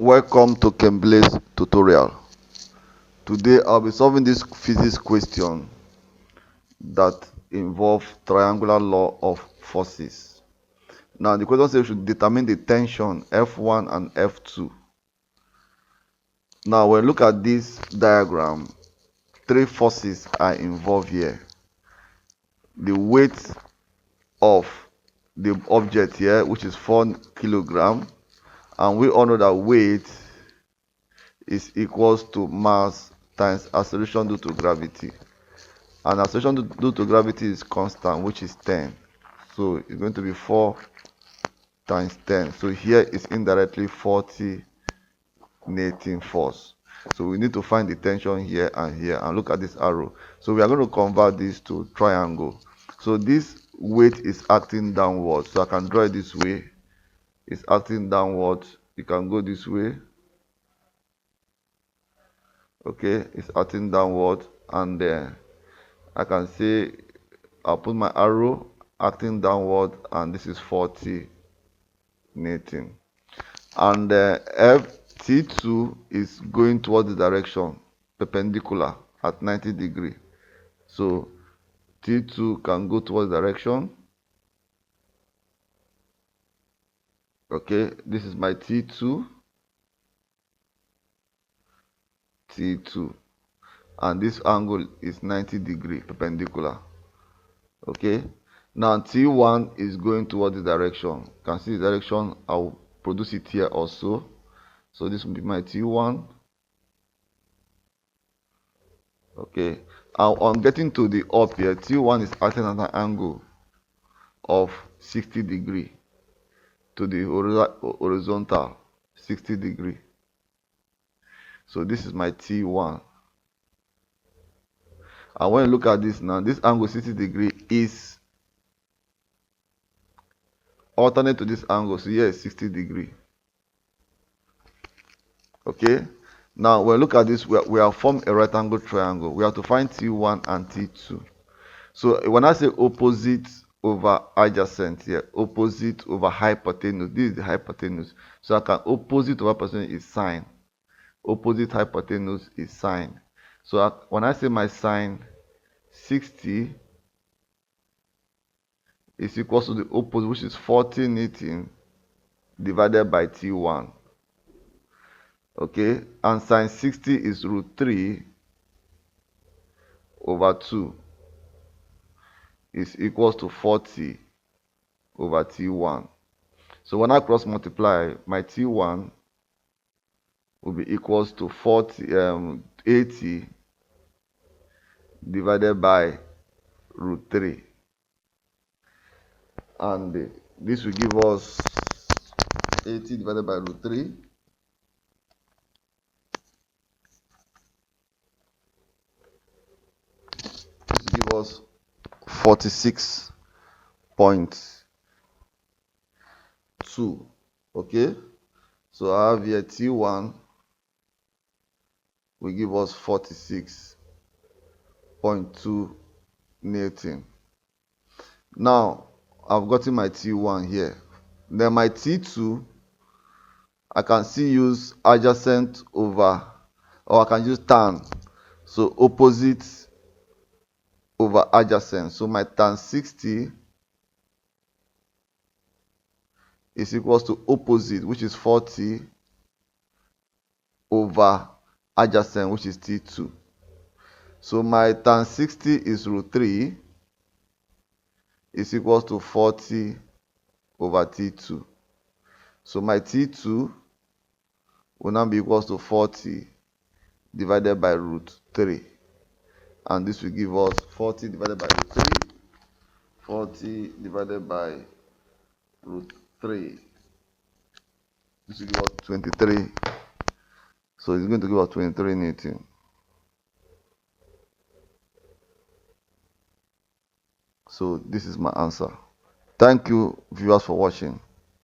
Welcome to Kemble's tutorial. Today I'll be solving this physics question that involves triangular law of forces. Now the question says we should determine the tension F1 and F2. Now when we look at this diagram, three forces are involved here. The weight of the object here, which is 4 kilograms, and we all know that weight is equals to mass times acceleration due to gravity, and acceleration due to gravity is constant, which is 10, so it's going to be 4 times 10. So here is indirectly 40 Newton force. So we need to find the tension here and here, and look at this arrow. So we are going to convert this to triangle. So this weight is acting downward, so I can draw it this way. It's acting downward. You can go this way. Okay, it's acting downward, and I can say I'll put my arrow acting downward, and this is 40 Newton. And T2 is going towards the direction perpendicular at 90 degrees. So T2 can go towards the direction. Okay, this is my T2. T2. And this angle is 90 degrees perpendicular. Okay, now T1 is going towards the direction. You can see the direction. I'll produce it here also. So this will be my T1. Okay, on getting to the up here, T1 is acting at an angle of 60 degrees to the horizontal, 60 degrees. So this is my T1. And when you look at this now, this angle 60 degrees is alternate to this angle. So here is 60 degrees. Okay. Now when you look at this, we have formed a right angle triangle. We have to find T1 and T2. So when I say opposite over adjacent here, opposite over hypotenuse, this is the hypotenuse. So I can opposite over hypotenuse is sine. Opposite hypotenuse is sine. So when I say my sine 60 is equal to the opposite, which is 40 Newton divided by T1. Okay, and sine 60 is √3 over 2 is equals to 40 over T1. So when I cross multiply, my T1 will be equals to 80 divided by √3, and this will give us 80 divided by √3. This will give us 46.2. Okay, so I have here T1 will give us 46.2 Newton. Now I've gotten my T1 here. Then my T2, I can still use adjacent over, or I can use tan. So opposite over adjacent. So my tan 60 is equals to opposite, which is 40 over adjacent, which is T2. So my tan 60 is √3 is equals to 40 over T2. So my T2 will now be equals to 40 divided by √3. And this will give us 40 divided by √3. 40 divided by √3. This will give us 23. So it's going to give us 23 Newton. So this is my answer. Thank you, viewers, for watching.